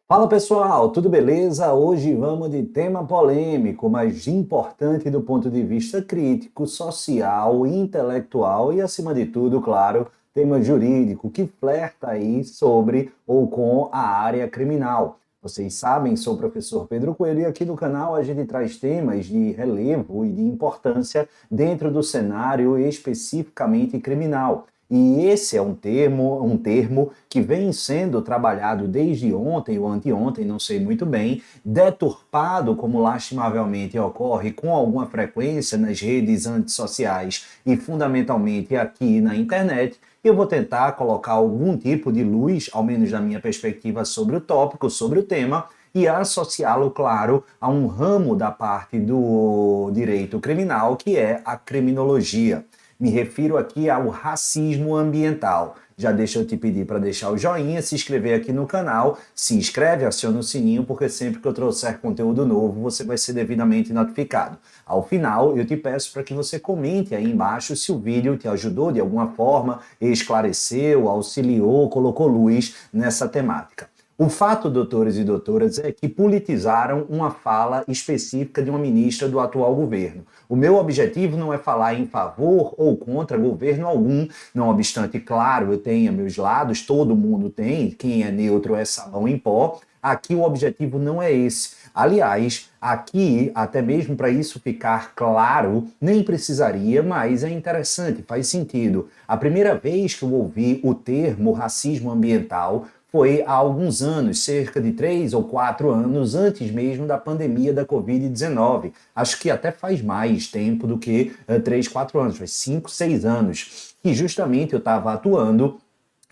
Fala pessoal, tudo beleza? Hoje vamos de tema polêmico, mas importante do ponto de vista crítico, social, intelectual e, acima de tudo, claro, tema jurídico que flerta aí sobre ou com a área criminal. Vocês sabem, sou o professor Pedro Coelho e aqui no canal a gente traz temas de relevo e de importância dentro do cenário especificamente criminal. E esse é um termo que vem sendo trabalhado desde ontem ou anteontem, não sei muito bem, deturpado, como lastimavelmente ocorre com alguma frequência nas redes antissociais e fundamentalmente aqui na internet. Eu vou tentar colocar algum tipo de luz, ao menos da minha perspectiva, sobre o tópico, sobre o tema, e associá-lo, claro, a um ramo da parte do direito criminal, que é a criminologia. Me refiro aqui ao racismo ambiental. Já deixa eu te pedir para deixar o joinha, se inscrever aqui no canal, se inscreve, aciona o sininho, porque sempre que eu trouxer conteúdo novo, você vai ser devidamente notificado. Ao final, eu te peço para que você comente aí embaixo se o vídeo te ajudou de alguma forma, esclareceu, auxiliou, colocou luz nessa temática. O fato, doutores e doutoras, é que politizaram uma fala específica de uma ministra do atual governo. O meu objetivo não é falar em favor ou contra governo algum, não obstante, claro, eu tenho meus lados, todo mundo tem, quem é neutro é sabão em pó. Aqui o objetivo não é esse. Aliás, aqui, até mesmo para isso ficar claro, nem precisaria, mas é interessante, faz sentido. A primeira vez que eu ouvi o termo racismo ambiental foi há alguns anos, cerca de 3 ou 4 anos, antes mesmo da pandemia da Covid-19. Acho que até faz mais tempo do que 3, 4 anos, faz 5, 6 anos, que justamente eu estava atuando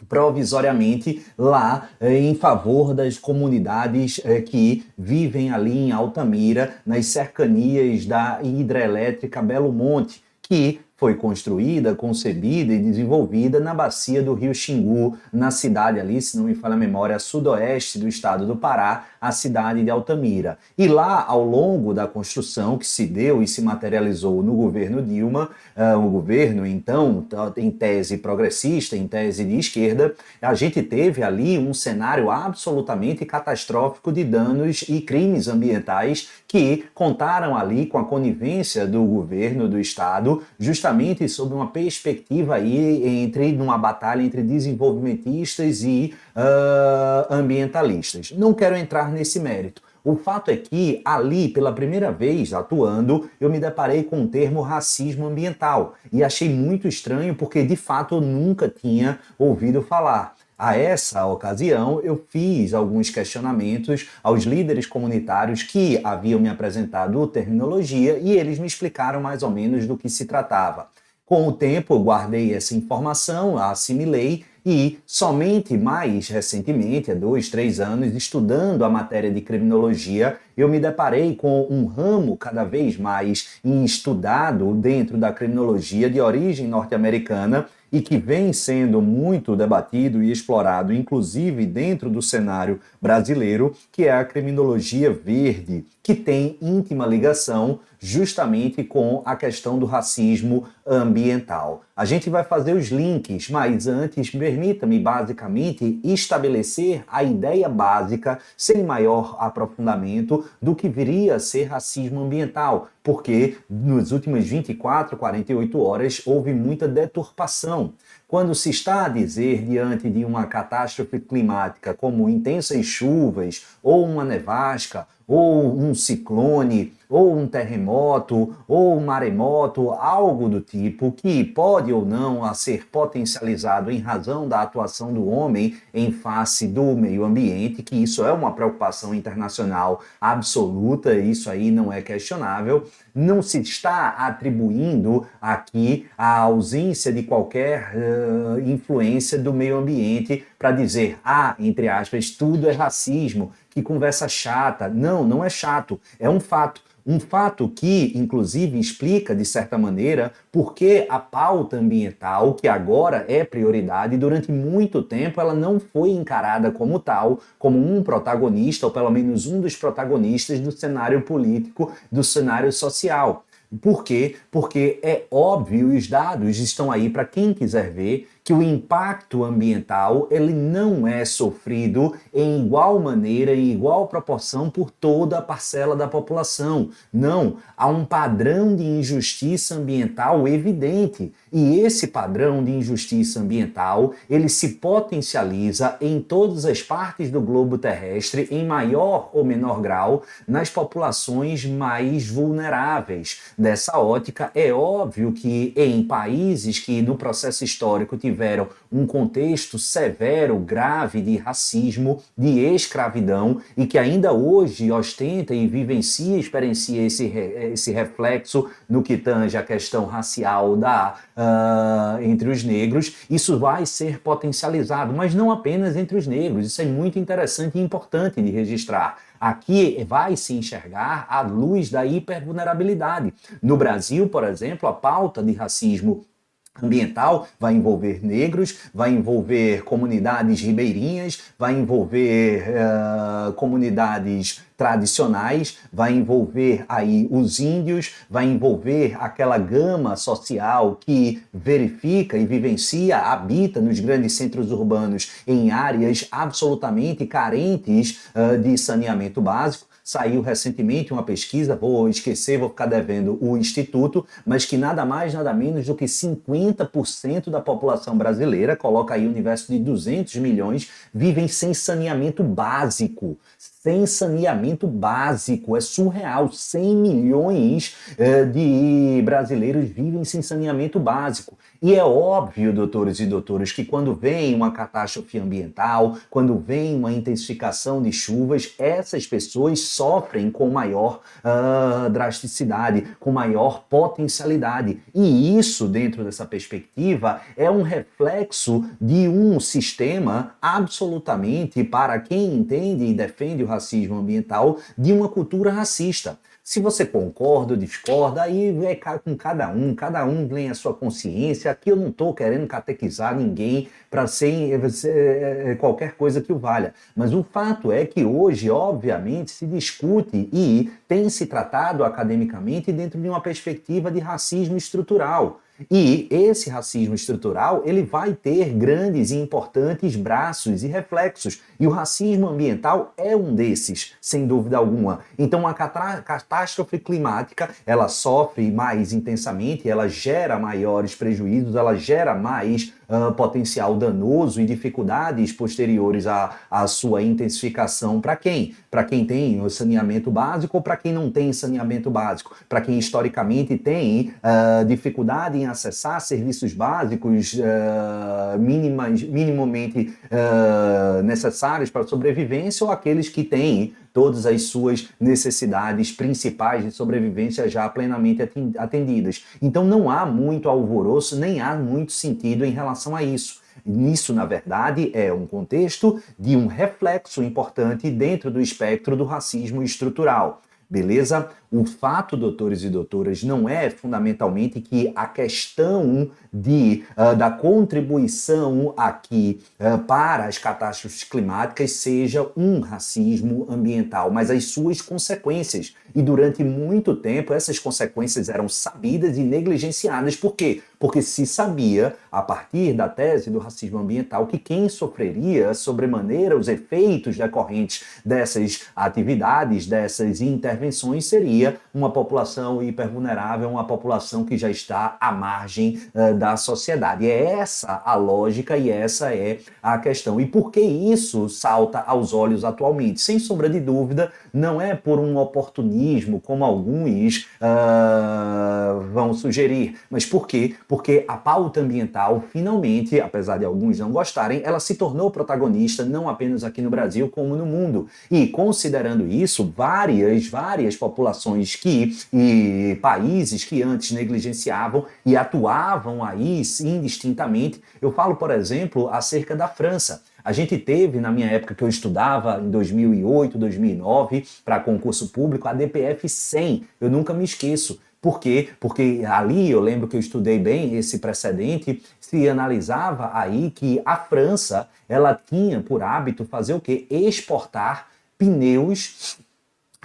provisoriamente lá em favor das comunidades que vivem ali em Altamira, nas cercanias da hidrelétrica Belo Monte, que foi construída, concebida e desenvolvida na bacia do Rio Xingu, na cidade ali, se não me falha a memória, sudoeste do estado do Pará, a cidade de Altamira. E lá, ao longo da construção que se deu e se materializou no governo Dilma, o governo, então, em tese progressista, em tese de esquerda, a gente teve ali um cenário absolutamente catastrófico de danos e crimes ambientais que contaram ali com a conivência do governo do estado, justamente sob uma perspectiva aí numa batalha entre desenvolvimentistas e ambientalistas. Não quero entrar nesse mérito. O fato é que ali, pela primeira vez atuando, eu me deparei com o termo racismo ambiental e achei muito estranho porque de fato eu nunca tinha ouvido falar. A essa ocasião, eu fiz alguns questionamentos aos líderes comunitários que haviam me apresentado a terminologia e eles me explicaram mais ou menos do que se tratava. Com o tempo, eu guardei essa informação, a assimilei e somente mais recentemente, há 2, 3 anos, estudando a matéria de criminologia, eu me deparei com um ramo cada vez mais estudado dentro da criminologia de origem norte-americana e que vem sendo muito debatido e explorado, inclusive dentro do cenário brasileiro, que é a criminologia verde, que tem íntima ligação justamente com a questão do racismo ambiental. A gente vai fazer os links, mas antes, permita-me basicamente estabelecer a ideia básica, sem maior aprofundamento, do que viria a ser racismo ambiental, porque nas últimas 24, 48 horas houve muita deturpação. Quando se está a dizer, diante de uma catástrofe climática como intensas chuvas, ou uma nevasca, ou um ciclone, ou um terremoto, ou um maremoto, algo do tipo, que pode ou não ser potencializado em razão da atuação do homem em face do meio ambiente, que isso é uma preocupação internacional absoluta, isso aí não é questionável. Não se está atribuindo aqui a ausência de qualquer influência do meio ambiente para dizer, entre aspas, tudo é racismo, que conversa chata. Não, não é chato, é um fato. Um fato que, inclusive, explica, de certa maneira, por que a pauta ambiental, que agora é prioridade, durante muito tempo ela não foi encarada como tal, como um protagonista, ou pelo menos um dos protagonistas do cenário político, do cenário social. Por quê? Porque é óbvio, os dados estão aí para quem quiser ver, que o impacto ambiental ele não é sofrido em igual maneira, em igual proporção por toda a parcela da população. Não, há um padrão de injustiça ambiental evidente. E esse padrão de injustiça ambiental, ele se potencializa em todas as partes do globo terrestre, em maior ou menor grau, nas populações mais vulneráveis. Dessa ótica, é óbvio que em países que no processo histórico tiveram um contexto severo, grave de racismo, de escravidão e que ainda hoje ostenta e vivencia, experiencia esse reflexo no que tange a questão racial entre os negros, isso vai ser potencializado, mas não apenas entre os negros, isso é muito interessante e importante de registrar. Aqui vai se enxergar a luz da hipervulnerabilidade. No Brasil, por exemplo, a pauta de racismo ambiental vai envolver negros, vai envolver comunidades ribeirinhas, vai envolver comunidades tradicionais, vai envolver aí os índios, vai envolver aquela gama social que verifica e vivencia, habita nos grandes centros urbanos em áreas absolutamente carentes de saneamento básico. Saiu recentemente uma pesquisa, vou esquecer, vou ficar devendo o instituto, mas que nada mais, nada menos do que 50% da população brasileira, coloca aí o universo de 200 milhões, vivem sem saneamento básico. Sem saneamento básico, é surreal, 100 milhões de brasileiros vivem sem saneamento básico. E é óbvio, doutores e doutoras, que quando vem uma catástrofe ambiental, quando vem uma intensificação de chuvas, essas pessoas sofrem com maior drasticidade, com maior potencialidade. E isso, dentro dessa perspectiva, é um reflexo de um sistema absolutamente, para quem entende e defende o racismo ambiental, de uma cultura racista. Se você concorda ou discorda, aí é com cada um tem a sua consciência. Aqui eu não estou querendo catequizar ninguém para ser qualquer coisa que o valha. Mas o fato é que hoje, obviamente, se discute e tem se tratado academicamente dentro de uma perspectiva de racismo estrutural. E esse racismo estrutural, ele vai ter grandes e importantes braços e reflexos. E o racismo ambiental é um desses, sem dúvida alguma. Então, a catástrofe climática, ela sofre mais intensamente, ela gera maiores prejuízos, ela gera mais potencial danoso e dificuldades posteriores à sua intensificação. Para quem? Para quem tem o saneamento básico ou para quem não tem saneamento básico? Para quem historicamente tem dificuldade em acessar serviços básicos minimamente necessários para a sobrevivência, ou aqueles que têm todas as suas necessidades principais de sobrevivência já plenamente atendidas. Então não há muito alvoroço, nem há muito sentido em relação a isso. Isso, na verdade, é um contexto de um reflexo importante dentro do espectro do racismo estrutural. Beleza? O fato, doutores e doutoras, não é fundamentalmente que a questão da contribuição aqui para as catástrofes climáticas seja um racismo ambiental, mas as suas consequências. E durante muito tempo essas consequências eram sabidas e negligenciadas. Por quê? Porque se sabia, a partir da tese do racismo ambiental, que quem sofreria sobremaneira os efeitos decorrentes dessas atividades, dessas intervenções, seria uma população hipervulnerável, uma população que já está à margem da sociedade. É essa a lógica e essa é a questão. E por que isso salta aos olhos atualmente? Sem sombra de dúvida, não é por um oportunismo, como alguns vão sugerir. Mas por quê? Porque a pauta ambiental, finalmente, apesar de alguns não gostarem, ela se tornou protagonista não apenas aqui no Brasil, como no mundo. E, considerando isso, várias populações e países que antes negligenciavam e atuavam aí indistintamente. Eu falo, por exemplo, acerca da França. A gente teve, na minha época que eu estudava, em 2008, 2009, para concurso público, a DPF 100. Eu nunca me esqueço. Por quê? Porque ali, eu lembro que eu estudei bem esse precedente, se analisava aí que a França, ela tinha por hábito fazer o quê? Exportar pneus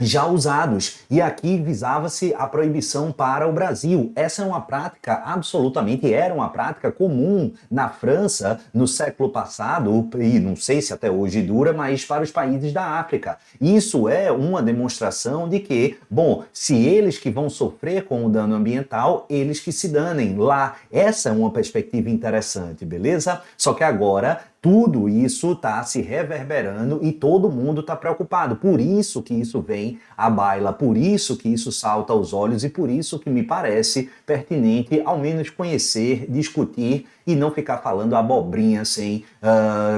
já usados. E aqui visava-se a proibição para o Brasil. Essa é uma prática absolutamente, era uma prática comum na França no século passado, e não sei se até hoje dura, mas para os países da África. Isso é uma demonstração de que, bom, se eles que vão sofrer com o dano ambiental, eles que se danem lá. Essa é uma perspectiva interessante, beleza? Só que agora tudo isso está se reverberando e todo mundo está preocupado. Por isso que isso vem à baila, por isso que isso salta aos olhos e por isso que me parece pertinente ao menos conhecer, discutir e não ficar falando abobrinha sem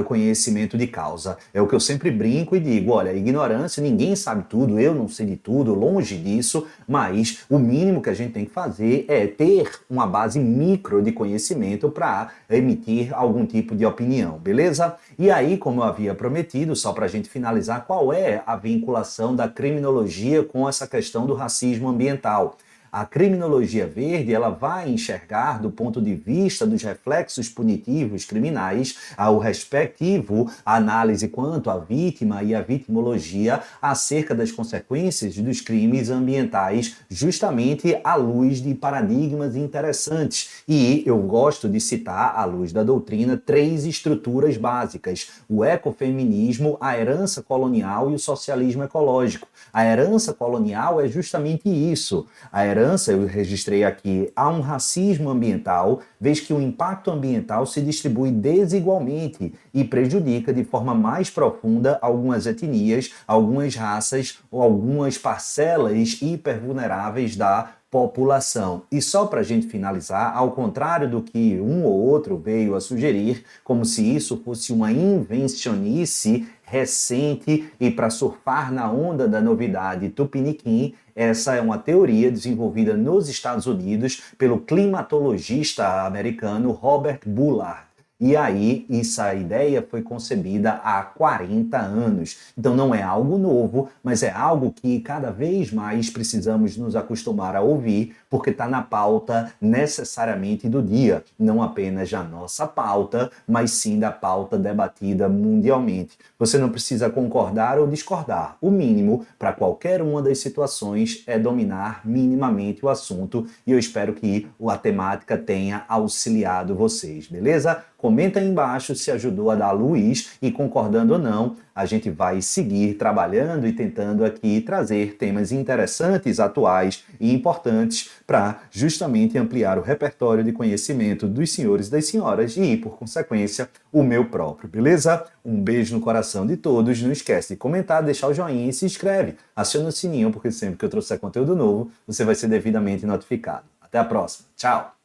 conhecimento de causa. É o que eu sempre brinco e digo, olha, ignorância, ninguém sabe tudo, eu não sei de tudo, longe disso, mas o mínimo que a gente tem que fazer é ter uma base micro de conhecimento para emitir algum tipo de opinião, beleza? E aí, como eu havia prometido, só para a gente finalizar, qual é a vinculação da criminologia com essa questão do racismo ambiental? A criminologia verde, ela vai enxergar do ponto de vista dos reflexos punitivos criminais ao respectivo análise quanto à vítima e à vitimologia acerca das consequências dos crimes ambientais, justamente à luz de paradigmas interessantes. E eu gosto de citar, à luz da doutrina, 3 estruturas básicas: o ecofeminismo, a herança colonial e o socialismo ecológico. A herança colonial é justamente isso. A herança, eu registrei aqui, há um racismo ambiental, vez que o impacto ambiental se distribui desigualmente e prejudica de forma mais profunda algumas etnias, algumas raças ou algumas parcelas hipervulneráveis da população. E só para a gente finalizar, ao contrário do que um ou outro veio a sugerir, como se isso fosse uma invencionice recente e para surfar na onda da novidade tupiniquim, essa é uma teoria desenvolvida nos Estados Unidos pelo climatologista americano Robert Bullard. E aí, essa ideia foi concebida há 40 anos. Então não é algo novo, mas é algo que cada vez mais precisamos nos acostumar a ouvir, porque está na pauta necessariamente do dia. Não apenas da nossa pauta, mas sim da pauta debatida mundialmente. Você não precisa concordar ou discordar. O mínimo para qualquer uma das situações é dominar minimamente o assunto, e eu espero que a temática tenha auxiliado vocês, beleza? Comenta aí embaixo se ajudou a dar luz e, concordando ou não, a gente vai seguir trabalhando e tentando aqui trazer temas interessantes, atuais e importantes para justamente ampliar o repertório de conhecimento dos senhores e das senhoras e, por consequência, o meu próprio, beleza? Um beijo no coração de todos, não esquece de comentar, deixar o joinha e se inscreve. Aciona o sininho porque sempre que eu trouxer conteúdo novo, você vai ser devidamente notificado. Até a próxima. Tchau!